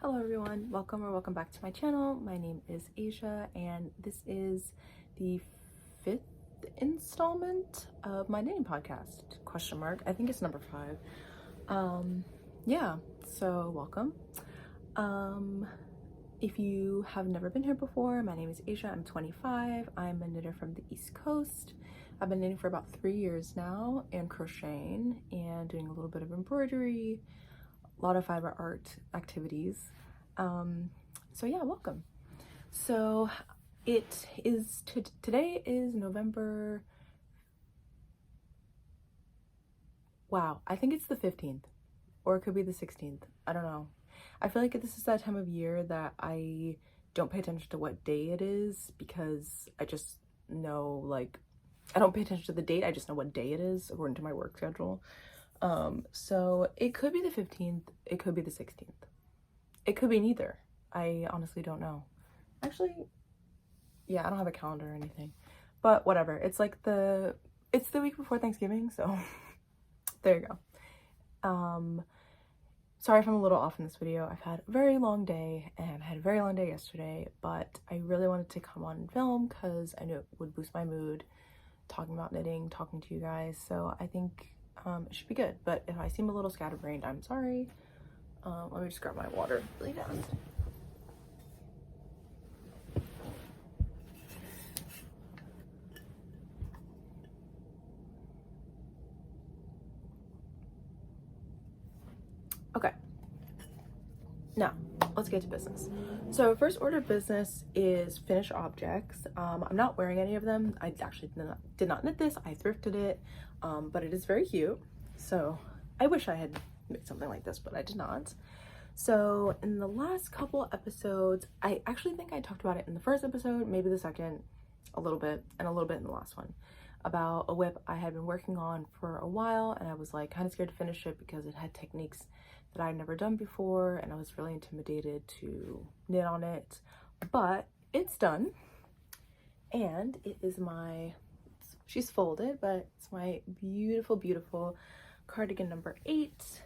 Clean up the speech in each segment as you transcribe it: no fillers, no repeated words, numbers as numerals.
Hello everyone, welcome back to my channel. My name is Asia and this is the 5th installment of my knitting podcast, question mark. I think it's number 5. Yeah, so welcome. If you have never been here before, my name is Asia. I'm 25. I'm a knitter from the East Coast. I've been knitting for about 3 years now and crocheting and doing a little bit of embroidery, a lot of fiber art activities. So yeah, welcome. So it is today is November, wow, I think it's the 15th or it could be the 16th. I don't know. I feel like this is that time of year that I don't pay attention to what day it is because I just know, like, I don't pay attention to the date, I just know what day it is according to my work schedule. So it could be the 15th, it could be the 16th. It could be neither. I honestly don't know. Actually, yeah, I don't have a calendar or anything. But whatever. It's like the week before Thanksgiving, so there you go. Sorry if I'm a little off in this video. I've had a very long day and I had a very long day yesterday, but I really wanted to come on and film because I knew it would boost my mood talking about knitting, talking to you guys. So I think it should be good. But if I seem a little scatterbrained, I'm sorry. Let me just grab my water really fast. Okay, now let's get to business. So first order of business is finished objects. I'm not wearing any of them. I actually did not knit this. I thrifted it, but it is very cute. So I wish I had made something like this, but I did not. So in the last couple episodes, I actually think I talked about it in the first episode, maybe the second, a little bit, and a little bit in the last one, about a whip I had been working on for a while, and I was like kind of scared to finish it because it had techniques that I'd never done before, and I was really intimidated to knit on it, but it's done, and it is she's folded, but it's my beautiful cardigan number 8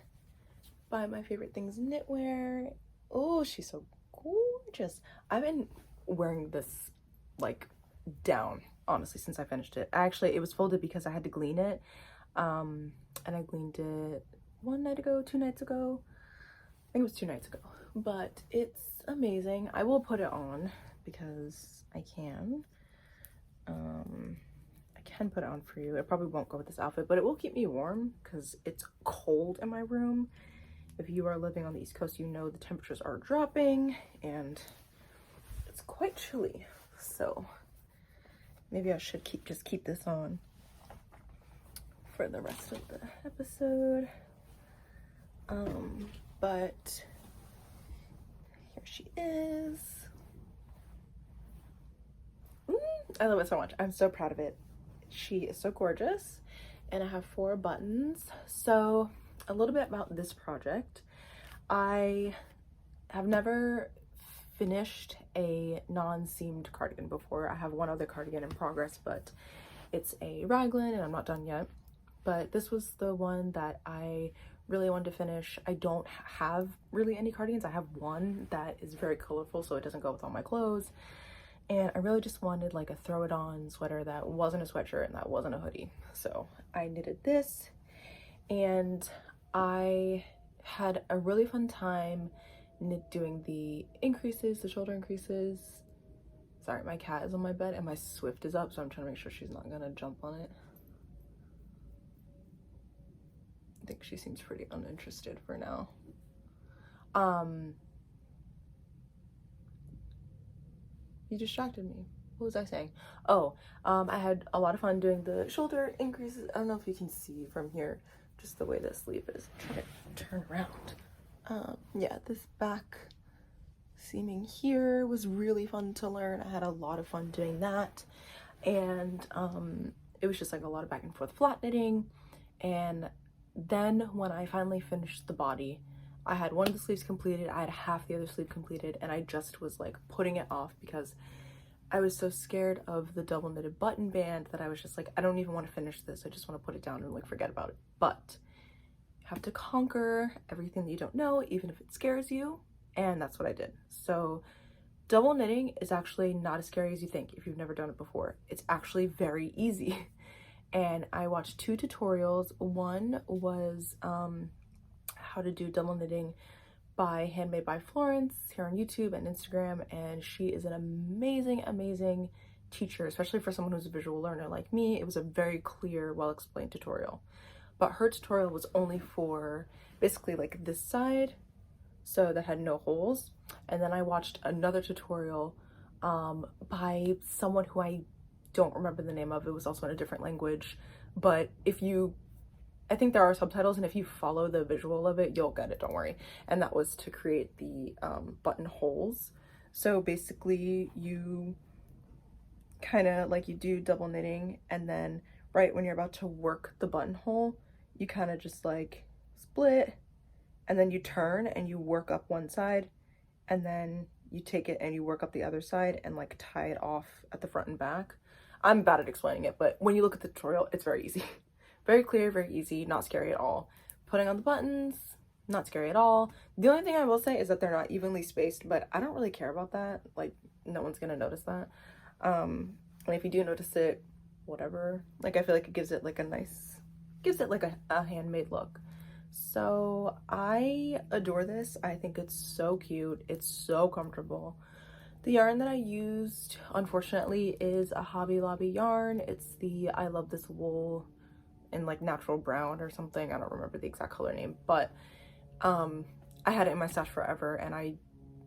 by My Favorite Things Knitwear. Oh, she's so gorgeous. I've been wearing this like down, honestly, since I finished it. Actually, it was folded because I had to glean it, and I gleaned it 1 night ago, 2 nights ago. I think it was 2 nights ago, but it's amazing. I will put it on because I can. I can put it on for you. It probably won't go with this outfit, but it will keep me warm because it's cold in my room. If you are living on the East Coast, you know the temperatures are dropping and it's quite chilly. So maybe I should just keep this on for the rest of the episode. But here she is. I love it so much. I'm so proud of it. She is so gorgeous, and I have 4 buttons. So a little bit about this project. I have never finished a non-seamed cardigan before. I have one other cardigan in progress, but it's a raglan and I'm not done yet. But this was the one that I really wanted to finish. I don't have really any cardigans. I have one that is very colorful, so it doesn't go with all my clothes. And I really just wanted like a throw it on sweater that wasn't a sweatshirt and that wasn't a hoodie. So I knitted this, and I had a really fun time doing the increases, the shoulder increases. Sorry, my cat is on my bed and my Swift is up, so I'm trying to make sure she's not gonna jump on it. I think she seems pretty uninterested for now. You distracted me. What was I saying? Oh, I had a lot of fun doing the shoulder increases. I don't know if you can see from here just the way this sleeve is. I'm trying to turn around. Yeah, this back seaming here was really fun to learn. I had a lot of fun doing that, and it was just like a lot of back and forth flat knitting. And then when I finally finished the body, I had one of the sleeves completed, I had half the other sleeve completed, and I just was like putting it off because I was so scared of the double knitted button band that I was just like, I don't even want to finish this. I just want to put it down and like forget about it. But you have to conquer everything that you don't know, even if it scares you. and that's what I did. So double knitting is actually not as scary as you think if you've never done it before. It's actually very easy. And I watched 2 tutorials. One was how to do double knitting by Handmade by Florence here on YouTube and Instagram, and she is an amazing teacher, especially for someone who's a visual learner like me. It was a very clear, well-explained tutorial. But her tutorial was only for basically like this side, so that had no holes. And then I watched another tutorial by someone who I don't remember the name of. It was also in a different language, but I think there are subtitles, and if you follow the visual of it, you'll get it, don't worry. And that was to create the button holes. So basically you kind of like, you do double knitting, and then right when you're about to work the buttonhole, you kind of just like split, and then you turn and you work up one side, and then you take it and you work up the other side and like tie it off at the front and back. I'm bad at explaining it, but when you look at the tutorial, it's very easy. Very clear, very easy, not scary at all. Putting on the buttons, not scary at all. The only thing I will say is that they're not evenly spaced, but I don't really care about that. Like, no one's gonna notice that. And if you do notice it, whatever. Like, I feel like it gives it like a handmade look. So I adore this. I think it's so cute. It's so comfortable. The yarn that I used, unfortunately, is a Hobby Lobby yarn. It's the I Love This Wool in like natural brown or something. I don't remember the exact color name, but I had it in my stash forever, and I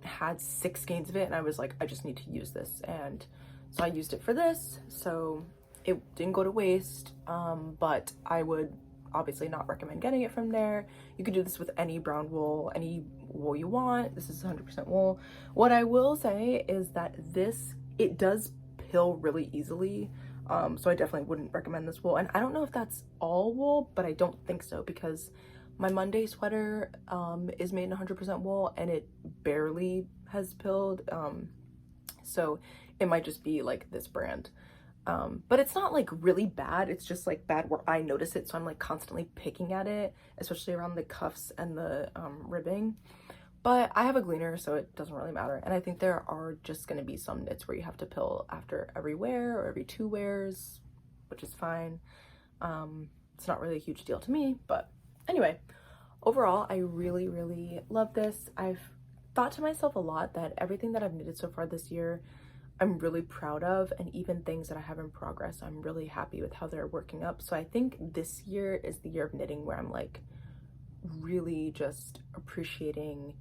had 6 skeins of it, and I was like, I just need to use this. And so I used it for this, so it didn't go to waste. But I would obviously not recommend getting it from there. You could do this with any brown wool, any wool you want. This is 100% wool. What I will say is that it does pill really easily. So I definitely wouldn't recommend this wool. And I don't know if that's all wool, but I don't think so, because my Monday sweater is made in 100% wool, and it barely has pilled. So it might just be like this brand. But it's not like really bad. It's just like bad where I notice it, so I'm like constantly picking at it, especially around the cuffs and the ribbing. But I have a gleaner, so it doesn't really matter. And I think there are just going to be some knits where you have to pill after every wear or every 2 wears, which is fine. It's not really a huge deal to me, but anyway, overall, I really love this. I've thought to myself a lot that everything that I've knitted so far this year, I'm really proud of, and even things that I have in progress, I'm really happy with how they're working up. So I think this year is the year of knitting where I'm like really just appreciating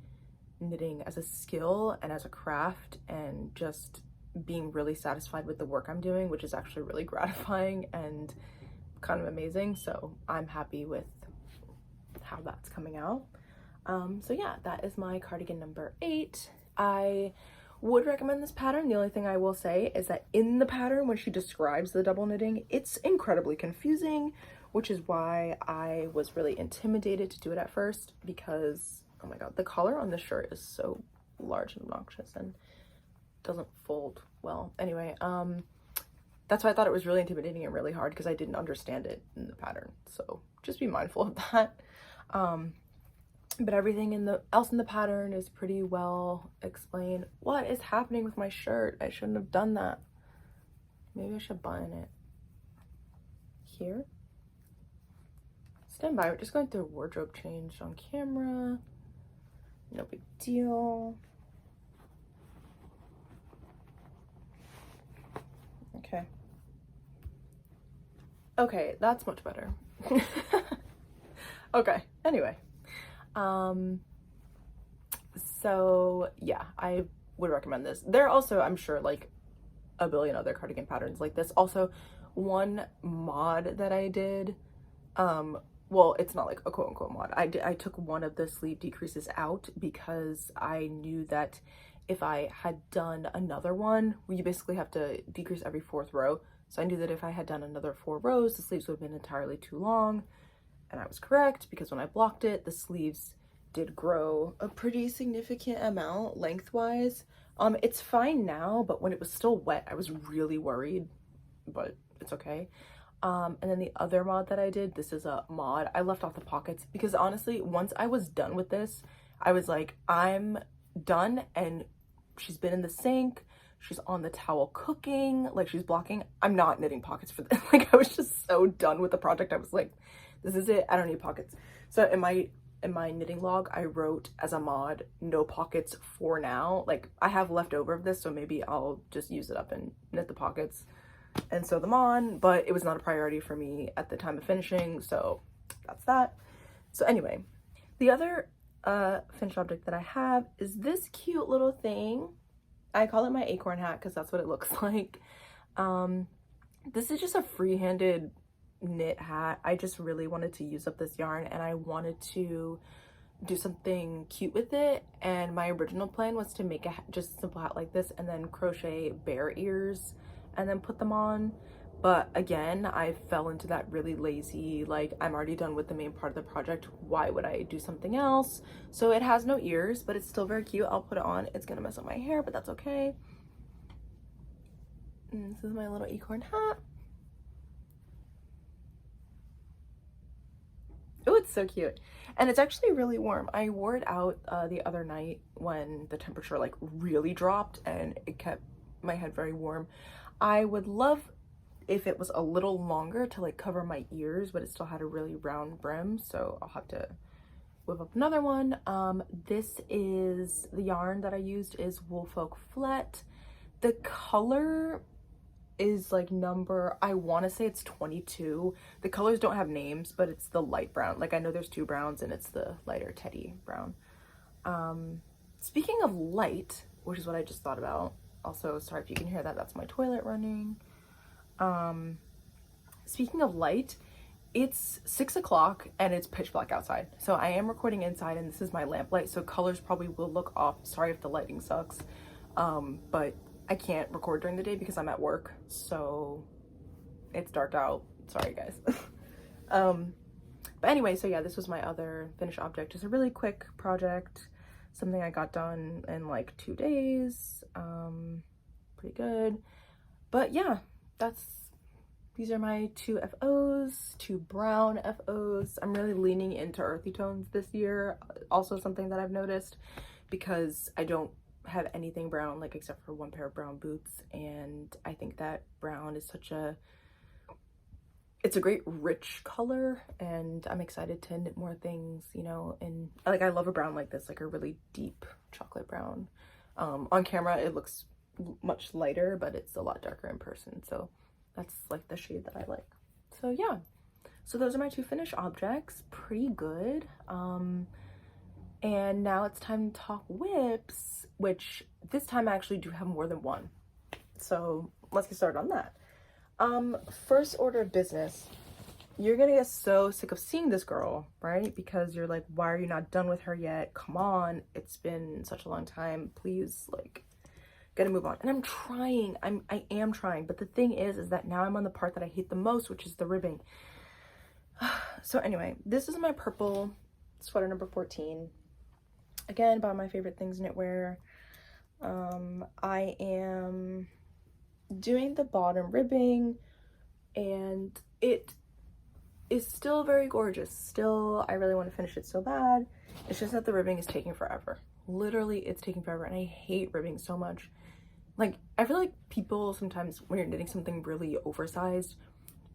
knitting as a skill and as a craft, and just being really satisfied with the work I'm doing, which is actually really gratifying and kind of amazing. So I'm happy with how that's coming out. So yeah, that is my cardigan number 8. I would recommend this pattern. The only thing I will say is that in the pattern, when she describes the double knitting, it's incredibly confusing, which is why I was really intimidated to do it at first, because oh my god, the collar on this shirt is so large and obnoxious and doesn't fold well. Anyway, that's why I thought it was really intimidating and really hard, because I didn't understand it in the pattern. So just be mindful of that. But everything else in the pattern is pretty well explained. What is happening with my shirt? I shouldn't have done that. Maybe I should button it here. Stand by, we're just going through a wardrobe change on camera. No big deal. Okay. Okay, that's much better. Okay, anyway. So yeah, I would recommend this. There are also, I'm sure, like a billion other cardigan patterns like this. Also, one mod that I did, well, it's not like a quote-unquote mod. I took one of the sleeve decreases out because I knew that if I had done another one, you basically have to decrease every 4th row. So I knew that if I had done another 4 rows, the sleeves would have been entirely too long. And I was correct, because when I blocked it, the sleeves did grow a pretty significant amount lengthwise. It's fine now, but when it was still wet, I was really worried, but it's okay. And then the other mod that I did, this is a mod. I left off the pockets because honestly, once I was done with this, I was like, I'm done, and she's been in the sink, she's on the towel cooking, like she's blocking. I'm not knitting pockets for this. Like I was just so done with the project. I was like, this is it, I don't need pockets. So in my knitting log, I wrote as a mod, no pockets for now. Like I have leftover of this, so maybe I'll just use it up and knit the pockets and sew them on, but it was not a priority for me at the time of finishing, so that's that. So anyway, the other finished object that I have is this cute little thing. I call it my acorn hat because that's what it looks like. This is just a free-handed knit hat. I just really wanted to use up this yarn, and I wanted to do something cute with it, and my original plan was to make just a simple hat like this and then crochet bear ears and then put them on. But again, I fell into that really lazy, like, I'm already done with the main part of the project, why would I do something else? So it has no ears, but it's still very cute. I'll put it on. It's gonna mess up my hair, but that's okay. And this is my little acorn hat. Oh, it's so cute. And it's actually really warm. I wore it out the other night when the temperature like really dropped, and it kept my head very warm. I would love if it was a little longer to like cover my ears, but it still had a really round brim, so I'll have to whip up another one. This is the yarn that I used is Woolfolk Flet. The color is like number, I want to say it's 22. The colors don't have names, but it's the light brown. Like I know there's two browns, and it's the lighter teddy brown. Speaking of light, which is what I just thought about, also sorry if you can hear that, that's my toilet running. Speaking of light, it's 6 o'clock and it's pitch black outside, so I am recording inside, and this is my lamp light, so colors probably will look off. Sorry if the lighting sucks, but I can't record during the day because I'm at work, so it's dark out. Sorry guys. But anyway, so yeah, this was my other finished object. Just a really quick project, something I got done in like 2 days. Pretty good. But yeah, these are my two FOs, two brown FOs. I'm really leaning into earthy tones this year. Also something that I've noticed, because I don't have anything brown, like except for one pair of brown boots, and I think that brown is it's a great rich color, and I'm excited to knit more things, you know. And like I love a brown like this, like a really deep chocolate brown. On camera it looks much lighter, but it's a lot darker in person, so that's like the shade that I like. So yeah, so those are my two finished objects. Pretty good. And now it's time to talk whips, which this time I actually do have more than one, so let's get started on that. First order of business, you're gonna get so sick of seeing this girl, right? Because you're like, why are you not done with her yet? Come on, it's been such a long time, please, like, gotta move on. And I'm trying, I am trying, but the thing is that now I'm on the part that I hate the most, which is the ribbing. So anyway, this is my purple sweater number 14, again by My Favorite Things Knitwear. I am doing the bottom ribbing, and it is still very gorgeous. Still, I really want to finish it so bad. It's just that the ribbing is taking forever. Literally, it's taking forever, and I hate ribbing so much. Like, I feel like people sometimes, when you're knitting something really oversized,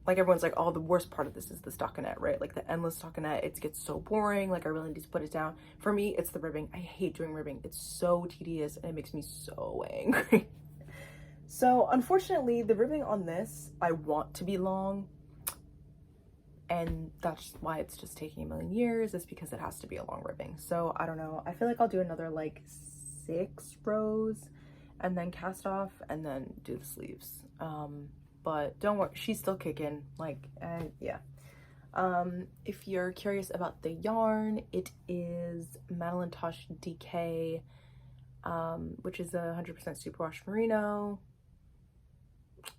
like everyone's like, oh, the worst part of this is the stockinette, right? Like the endless stockinette, it gets so boring, like I really need to put it down. For me, it's the ribbing. I hate doing ribbing. It's so tedious, and it makes me so angry. So unfortunately, the ribbing on this, I want to be long, and that's why it's just taking a million years, is because it has to be a long ribbing. So I don't know, I feel like I'll do another like 6 rows and then cast off and then do the sleeves. But don't worry, she's still kicking, like, yeah. If you're curious about the yarn, it is Madeline Tosh DK, which is a 100% superwash merino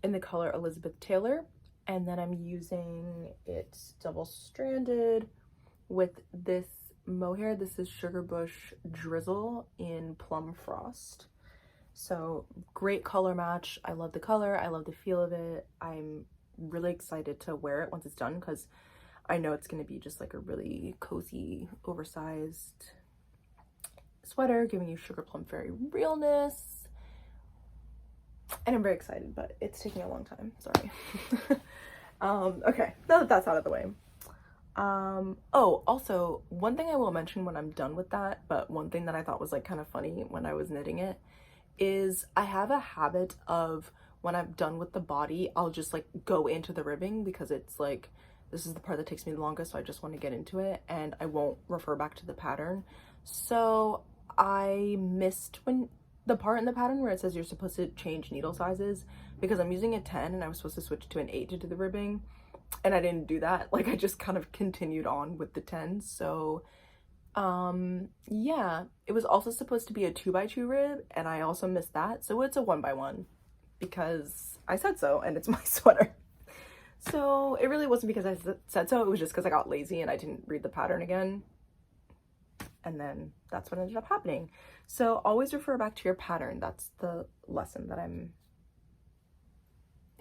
in the color Elizabeth Taylor. And then I'm using it double stranded with this mohair. This is Sugar Bush Drizzle in Plum Frost. So great color match. I love the color, I love the feel of it. I'm really excited to wear it once it's done, because I know it's going to be just like a really cozy, oversized sweater, giving you Sugar Plum Fairy realness. And I'm very excited, but it's taking a long time, sorry. Okay, now that that's out of the way. Oh, also, one thing I will mention when I'm done with that, but one thing that I thought was like kind of funny when I was knitting it, is I have a habit of when I'm done with the body, I'll just like go into the ribbing because it's like, this is the part that takes me the longest, so I just want to get into it and I won't refer back to the pattern. So I missed when the part in the pattern where it says you're supposed to change needle sizes, because I'm using a 10 and I was supposed to switch to an 8 to do the ribbing, and I didn't do that. Like I just kind of continued on with the 10. So yeah, it was also supposed to be a 2x2 rib and I also missed that, so it's a 1x1 because I said so and it's my sweater. So it really wasn't because I said so, it was just because I got lazy and I didn't read the pattern again, and then that's what ended up happening. So always refer back to your pattern. That's the lesson that I'm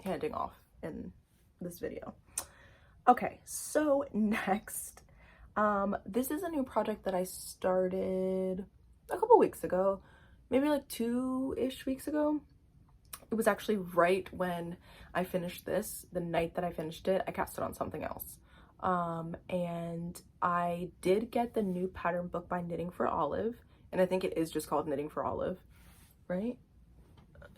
handing off in this video. Okay, so next, this is a new project that I started a couple weeks ago, maybe like 2-ish weeks ago. It was actually right when I finished this, the night that I finished it, I cast it on something else. And I did get the new pattern book by Knitting for Olive, and I think it is just called Knitting for Olive, right?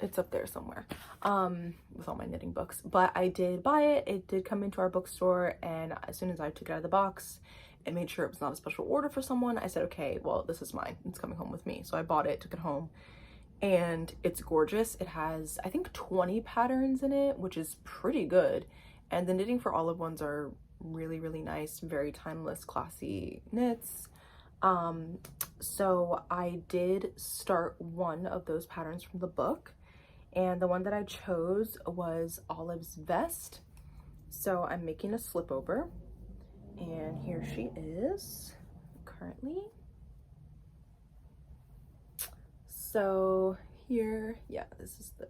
It's up there somewhere, with all my knitting books. But I did buy it. It did come into our bookstore, and as soon as I took it out of the box and made sure it was not a special order for someone, I said, okay, well, this is mine. It's coming home with me. So I bought it, took it home, and it's gorgeous. It has, I think, 20 patterns in it, which is pretty good. And the Knitting for Olive ones are really, really nice, very timeless, classy knits. So I did start one of those patterns from the book, and the one that I chose was Olive's Vest. So I'm making a slip over, and here she is currently. So here, yeah, this is the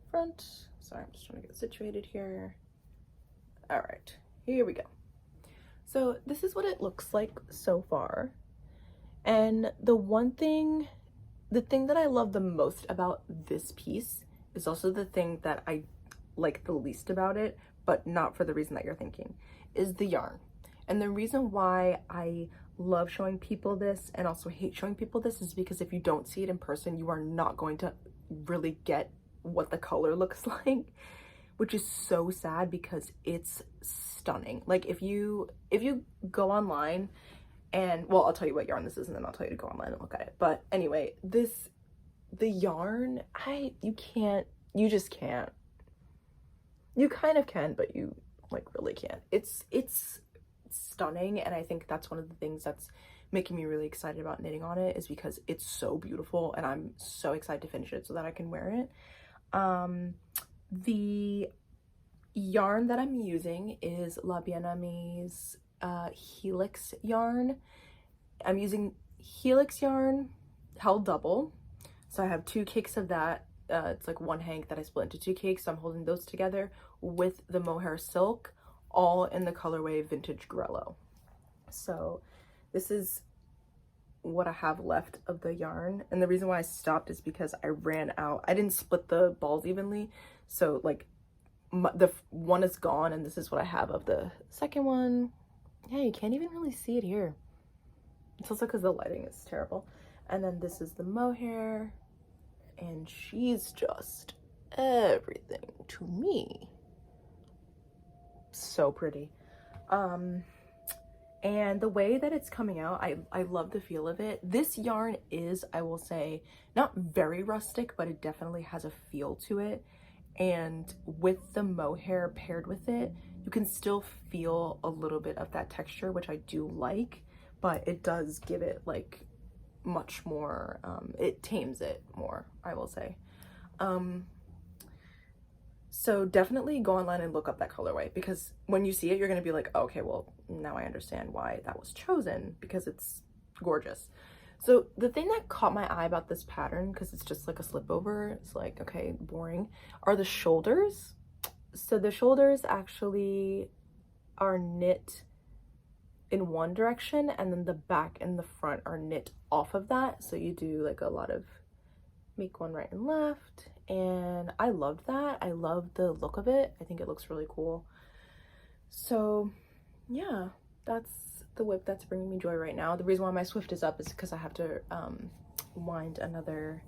front. Sorry, I'm just trying to get situated here. All right, here we go. So this is what it looks like so far. And the thing that I love the most about this piece is also the thing that I like the least about it, but not for the reason that you're thinking, is the yarn. And the reason why I love showing people this and also hate showing people this is because if you don't see it in person, you are not going to really get what the color looks like, which is so sad because it's stunning. Like if you go online and, well, I'll tell you what yarn this is and then I'll tell you to go online and look at it. But anyway, the yarn, you just can't. You kind of can, but you like really can't. It's stunning, and I think that's one of the things that's making me really excited about knitting on it, is because it's so beautiful and I'm so excited to finish it so that I can wear it. The yarn that I'm using is La Bien-Amée's Helix yarn. I'm using Helix yarn held double, so I have 2 cakes of that. It's like one hank that I split into 2 cakes, so I'm holding those together with the mohair silk, all in the colorway Vintage Grello. So this is what I have left of the yarn, and the reason why I stopped is because I ran out. I didn't split the balls evenly, so like the one is gone, and this is what I have of the second one. Yeah, you can't even really see it here. It's also because the lighting is terrible. And then this is the mohair, and she's just everything to me. So pretty. And the way that it's coming out, I love the feel of it. This yarn is, I will say, not very rustic, but it definitely has a feel to it. And with the mohair paired with it, you can still feel a little bit of that texture, which I do like, but it does give it like much more, it tames it more, I will say. So definitely go online and look up that colorway, because when you see it, you're going to be like, oh, okay, well, now I understand why that was chosen, because it's gorgeous. So the thing that caught my eye about this pattern, because it's just like a slip over, it's like, okay, boring, are the shoulders. So the shoulders actually are knit, in one direction, and then the back and the front are knit off of that. So you do like a lot of make one right and left, and I loved that. I love the look of it. I think it looks really cool. So yeah, that's the whip that's bringing me joy right now. The reason why my Swift is up is because I have to wind another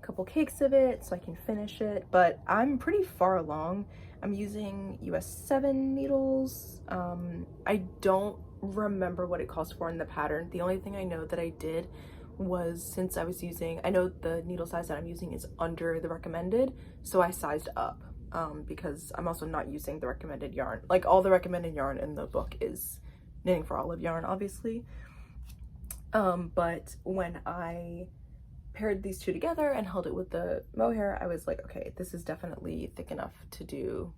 couple cakes of it so I can finish it, but I'm pretty far along. I'm using US 7 needles. I don't remember what it calls for in the pattern. The only thing I know that I did was, since I was using, I know the needle size that I'm using is under the recommended, so I sized up because I'm also not using the recommended yarn. Like, all the recommended yarn in the book is Knitting for Olive yarn, obviously. But when I paired these two together and held it with the mohair, I was like, okay, this is definitely thick enough to do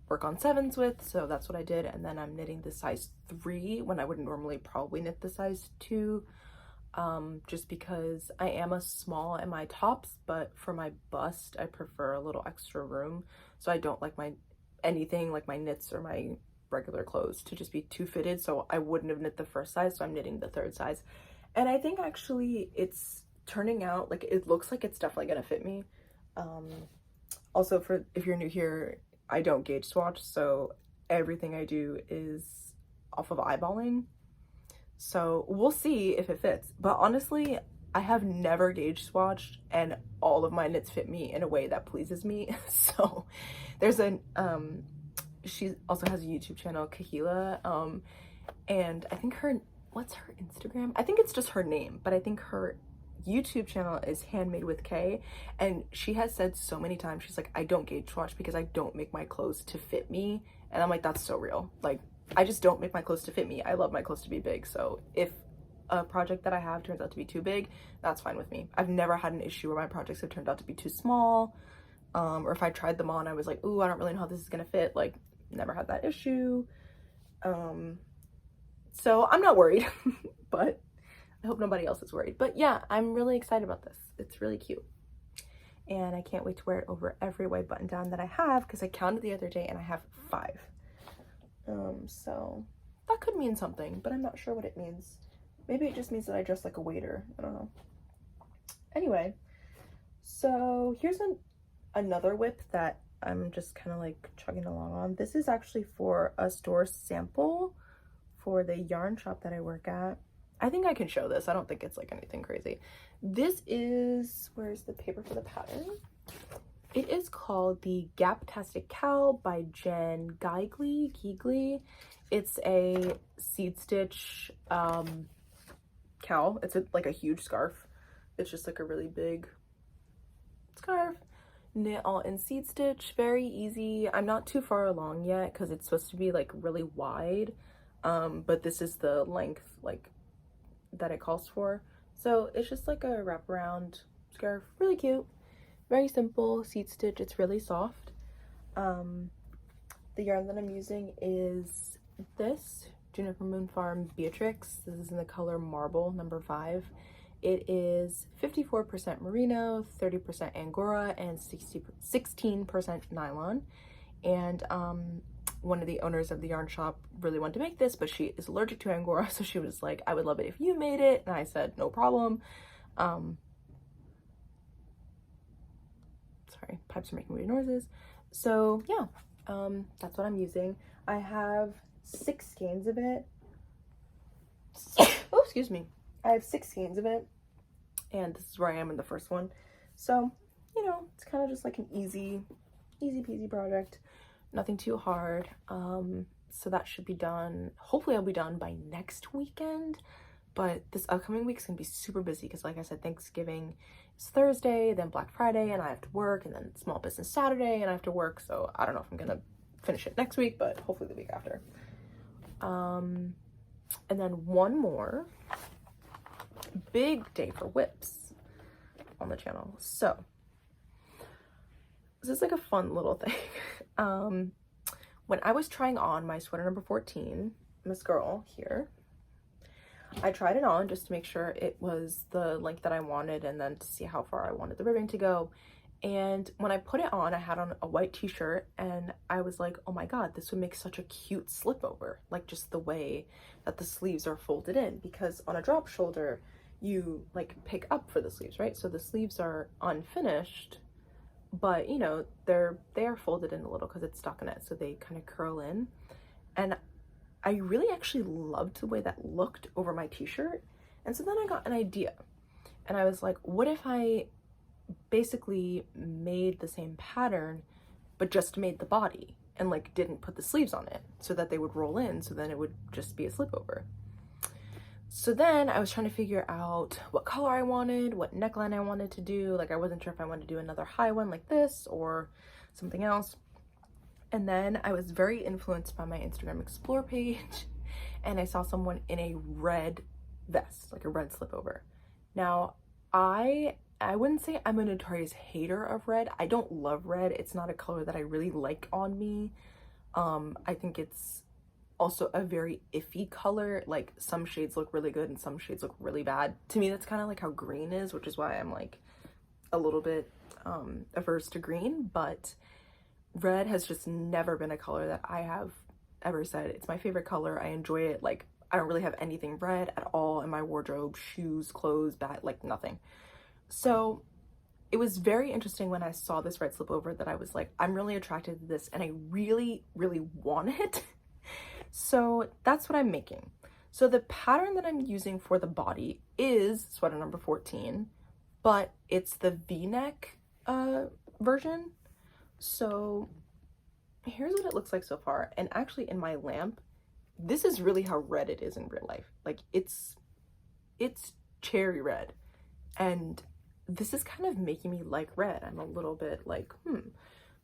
work on 7s with, so that's what I did. And then I'm knitting the size 3 when I would normally probably knit the size 2, just because I am a small in my tops, but for my bust I prefer a little extra room, so I don't like my anything like my knits or my regular clothes to just be too fitted, so I wouldn't have knit the first size, so I'm knitting the 3rd size. And I think actually it's turning out like, it looks like it's definitely gonna fit me. Also, for if you're new here, I don't gauge swatch, so everything I do is off of eyeballing, so we'll see if it fits. But honestly, I have never gauge swatched and all of my knits fit me in a way that pleases me. So there's an she also has a YouTube channel, Kahila, and I think what's her Instagram? I think it's just her name, but I think her YouTube channel is Handmade with K, and she has said so many times, she's like, I don't gauge swatch because I don't make my clothes to fit me. And I'm like, that's so real. Like, I just don't make my clothes to fit me. I love my clothes to be big, so if a project that I have turns out to be too big, that's fine with me. I've never had an issue where my projects have turned out to be too small, or if I tried them on, I was like, ooh, I don't really know how this is gonna fit. Like, never had that issue. So I'm not worried, but I hope nobody else is worried. But yeah, I'm really excited about this. It's really cute. And I can't wait to wear it over every white button down that I have, because I counted the other day and I have 5. So that could mean something, but I'm not sure what it means. Maybe it just means that I dress like a waiter. I don't know. Anyway, so here's another whip that I'm just kind of like chugging along on. This is actually for a store sample for the yarn shop that I work at. I think I can show this. I don't think it's like anything crazy. This is, where's the paper for the pattern? It is called the Gaptastic Cow by Jen Gigley. It's a seed stitch cow. It's like a huge scarf. It's just like a really big scarf, knit all in seed stitch. Very easy. I'm not too far along yet because it's supposed to be like really wide, but this is the length like that it calls for. So it's just like a wraparound scarf, really cute, very simple seed stitch. It's really soft. The yarn that I'm using is this Juniper Moon Farm Beatrix. This is in the color Marble number 5. It is 54% merino, 30% angora, and 16% nylon. And one of the owners of the yarn shop really wanted to make this, but she is allergic to angora, so she was like, I would love it if you made it. And I said, no problem. Sorry, pipes are making weird noises. So yeah, that's what I'm using. I have 6 skeins of it. Oh, excuse me. I have 6 skeins of it, and this is where I am in the first one. So, you know, it's kind of just like an easy peasy project. Nothing too hard. So that should be done. Hopefully I'll be done by next weekend, but this upcoming week's gonna be super busy because, like I said, Thanksgiving is Thursday, then Black Friday, and I have to work, and then Small Business Saturday, and I have to work. So I don't know if I'm gonna finish it next week, but hopefully the week after. And then one more big day for whips on the channel. So this is like a fun little thing. When I was trying on my sweater number 14, Miss Girl here, I tried it on just to make sure it was the length that I wanted, and then to see how far I wanted the ribbon to go. And when I put it on, I had on a white t-shirt and I was like, oh my God, this would make such a cute slip over. Like just the way that the sleeves are folded in, because on a drop shoulder, you like pick up for the sleeves, right? So the sleeves are unfinished, but you know, they are folded in a little because it's stockinette, so they kind of curl in. And I really actually loved the way that looked over my t-shirt. And so then I got an idea and I was like, what if I basically made the same pattern but just made the body and like didn't put the sleeves on it so that they would roll in, so then it would just be a slip over. So then I was trying to figure out what color I wanted, what neckline I wanted to do. Like I wasn't sure if I wanted to do another high one like this or something else. And then I was very influenced by my Instagram Explore page and I saw someone in a red vest, like a red slip over. Now I wouldn't say I'm a notorious hater of red. I don't love red. It's not a color that I really like on me. I think it's also a very iffy color. Like some shades look really good and some shades look really bad. To me, that's kind of like how green is, which is why I'm like a little bit averse to green. But red has just never been a color that I have ever said it's my favorite color. I enjoy it. Like I don't really have anything red at all in my wardrobe, shoes, clothes, bag, like nothing. So it was very interesting when I saw this red slip over that I was like, I'm really attracted to this and I really, really want it. So that's what I'm making. So the pattern that I'm using for the body is sweater number 14, but it's the V-neck version. So here's what it looks like so far. And actually in my lamp, this is really how red it is in real life. Like it's cherry red. And this is kind of making me like red. I'm a little bit like,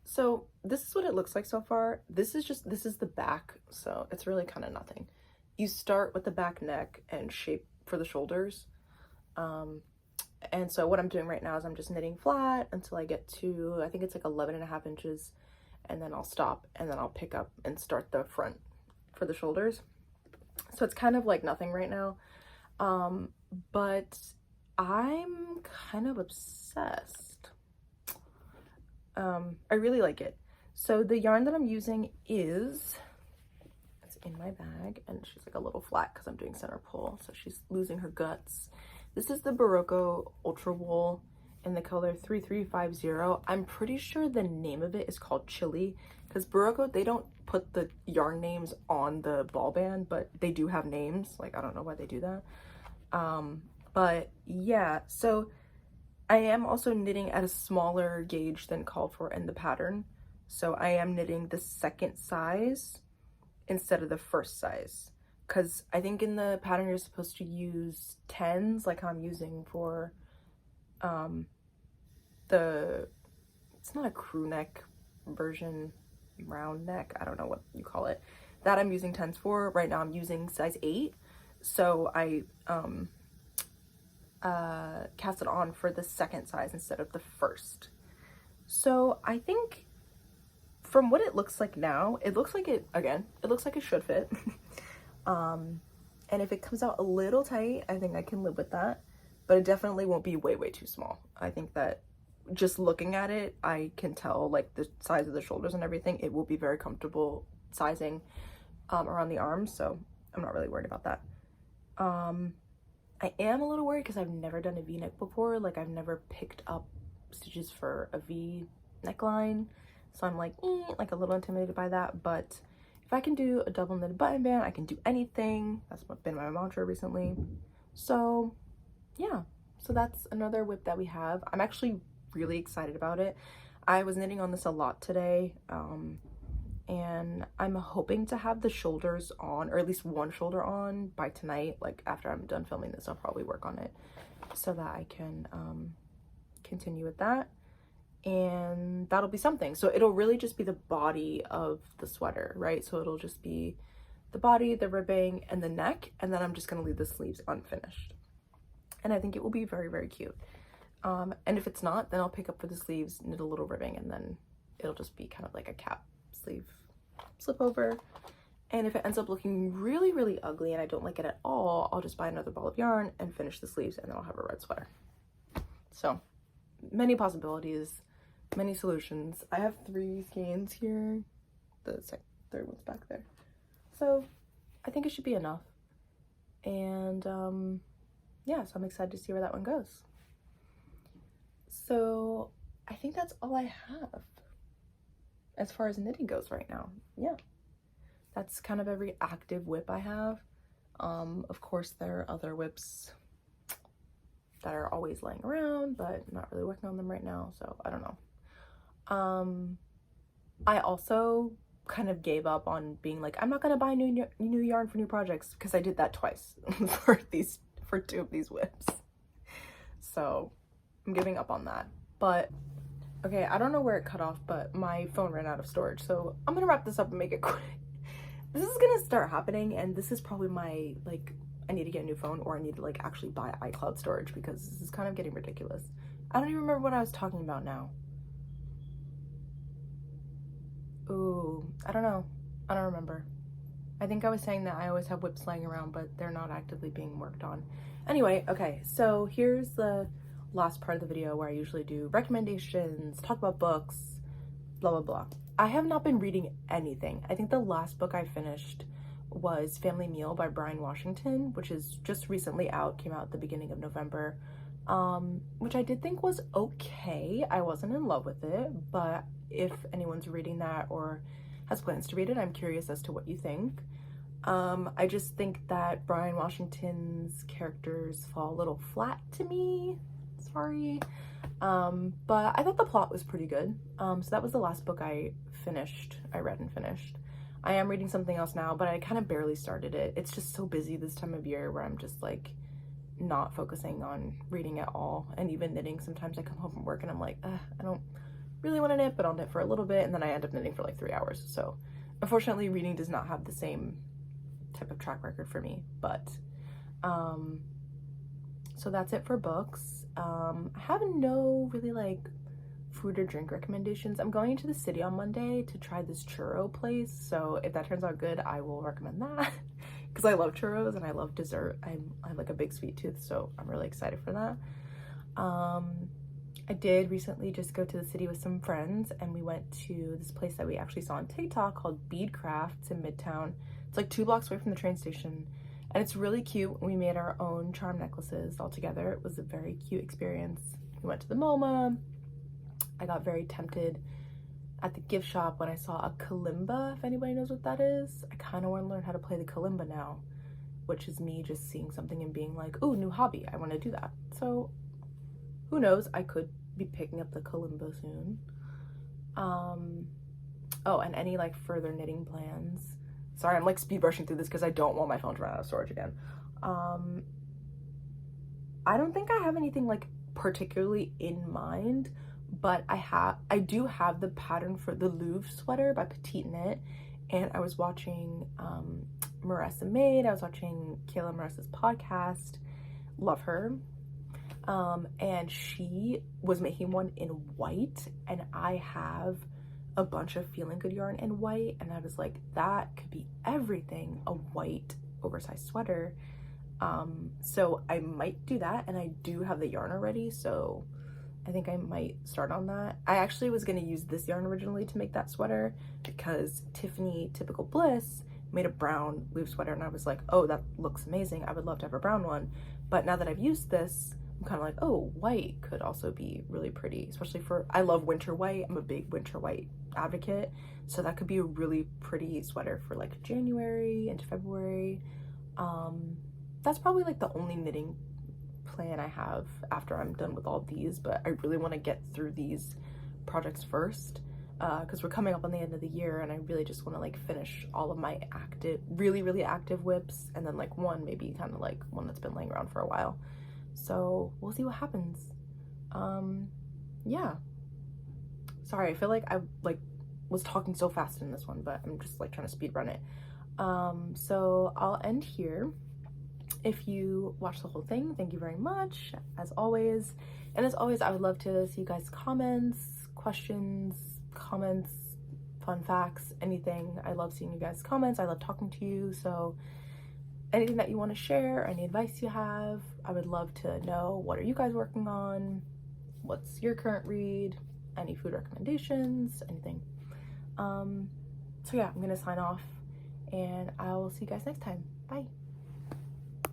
So this is what it looks like so far. This is the back. So it's really kind of nothing. You start with the back neck and shape for the shoulders. And so what I'm doing right now is I'm just knitting flat until I get to, I think it's like 11.5 inches. And then I'll stop and then I'll pick up and start the front for the shoulders. So it's kind of like nothing right now. But I'm kind of obsessed. I really like it. So the yarn that I'm using is, it's in my bag and she's like a little flat because I'm doing center pull, so she's losing her guts. This is the Barocco Ultra Wool in the color 3350. I'm pretty sure the name of it is called Chili because Barocco, they don't put the yarn names on the ball band, but they do have names. Like I don't know why they do that. But yeah, so I am also knitting at a smaller gauge than called for in the pattern. So I am knitting the second size instead of the first size. Because I think in the pattern you're supposed to use 10s, like how I'm using for it's not a crew neck version, round neck, I don't know what you call it. That I'm using 10s for. Right now I'm using size 8. So I cast it on for the second size instead of the first. So I think from what it looks like now, it looks like it looks like it should fit. And if it comes out a little tight, I think I can live with that, but it definitely won't be way too small. I think that just looking at it, I can tell like the size of the shoulders and everything, it will be very comfortable sizing around the arms, so I'm not really worried about that. I am a little worried because I've never done a V-neck before. Like I've never picked up stitches for a V neckline. So I'm like a little intimidated by that. But if I can do a double knitted button band, I can do anything. That's been my mantra recently. So yeah, so that's another whip that we have. I'm actually really excited about it. I was knitting on this a lot today. And I'm hoping to have the shoulders on, or at least one shoulder on by tonight. Like after I'm done filming this, I'll probably work on it so that I can continue with that. And that'll be something. So it'll really just be the body of the sweater, right? So it'll just be the body, the ribbing, and the neck. And then I'm just gonna leave the sleeves unfinished. And I think it will be very cute. And if it's not, then I'll pick up for the sleeves, knit a little ribbing, and then it'll just be kind of like a cap sleeve slip over. And if it ends up looking really ugly and I don't like it at all, I'll just buy another ball of yarn and finish the sleeves, and then I'll have a red sweater. So many possibilities. many solutions. I have 3 skeins here. The third one's back there. So I think it should be enough. And yeah, so I'm excited to see where that one goes. So I think that's all I have as far as knitting goes right now. Yeah, that's kind of every active whip I have. Of course, there are other whips that are always laying around, but I'm not really working on them right now, so I don't know. I also kind of gave up on being like, I'm not gonna buy new yarn for new projects, because I did that twice for 2 of these whips. So I'm giving up on that. But okay, I don't know where it cut off, but my phone ran out of storage, so I'm gonna wrap this up and make it quick. This is gonna start happening, and this is probably my, like, I need to get a new phone, or I need to like actually buy iCloud storage, because this is kind of getting ridiculous. I don't even remember what I was talking about now. Ooh, I don't know. I don't remember. I think I was saying that I always have whips laying around, but they're not actively being worked on. Anyway, okay, so here's the last part of the video where I usually do recommendations, talk about books, blah, blah, blah. I have not been reading anything. I think the last book I finished was Family Meal by Brian Washington, which is just recently out, came out at the beginning of November, which I did think was okay. I wasn't in love with it, but if anyone's reading that or has plans to read it, I'm curious as to what you think. I just think that Brian Washington's characters fall a little flat to me. Sorry. But I thought the plot was pretty good. So that was the last book I read and finished. I am reading something else now, but I kind of barely started it. It's just so busy this time of year where I'm just like not focusing on reading at all. And even knitting, sometimes I come home from work and I'm like, I don't really want to knit, but I'll knit for a little bit, and then I end up knitting for like 3 hours. So unfortunately, reading does not have the same type of track record for me. But so that's it for books. I have no really like food or drink recommendations. I'm going into the city on Monday to try this churro place, so if that turns out good, I will recommend that, because I love churros and I love dessert. I have like a big sweet tooth, so I'm really excited for that. I did recently just go to the city with some friends, and we went to this place that we actually saw on TikTok called Beadcraft in Midtown. It's like 2 blocks away from the train station, and it's really cute. We made our own charm necklaces all together. It was a very cute experience. We went to the MoMA. I got very tempted at the gift shop when I saw a kalimba, if anybody knows what that is. I kind of want to learn how to play the kalimba now, which is me just seeing something and being like, ooh, new hobby, I want to do that. So who knows, I could be picking up the kalimba soon. Oh, and any like further knitting plans. Sorry, I'm like speed brushing through this because I don't want my phone to run out of storage again. I don't think I have anything like particularly in mind, but I do have the pattern for the Louvre sweater by Petite Knit, and I was watching Marissa Made. I was watching Kayla Marissa's podcast. Love her. And she was making one in white, and I have a bunch of Feeling Good yarn in white, and I was like, that could be everything, a white oversized sweater. So I might do that, and I do have the yarn already, so I think I might start on that. I actually was going to use this yarn originally to make that sweater, because Tiffany Typical Bliss made a brown Louvre sweater, and I was like, oh, that looks amazing, I would love to have a brown one. But now that I've used this, I'm kind of like, oh, white could also be really pretty, especially for, I love winter white. I'm a big winter white advocate, so that could be a really pretty sweater for like January into February. That's probably like the only knitting plan I have after I'm done with all these, but I really want to get through these projects first, because we're coming up on the end of the year, and I really just want to like finish all of my active, really active whips, and then like one maybe kind of like one that's been laying around for a while. So we'll see what happens. Yeah, sorry, I feel like I like was talking so fast in this one, but I'm just like trying to speed run it. So I'll end here. If you watched the whole thing, thank you very much, as always. And as always, I would love to see you guys' comments, questions, comments, fun facts, anything. I love seeing you guys' comments. I love talking to you. So anything that you want to share, any advice you have, I would love to know. What are you guys working on? What's your current read? any food recommendations, anything. So yeah, I'm gonna sign off and I will see you guys next time. Bye.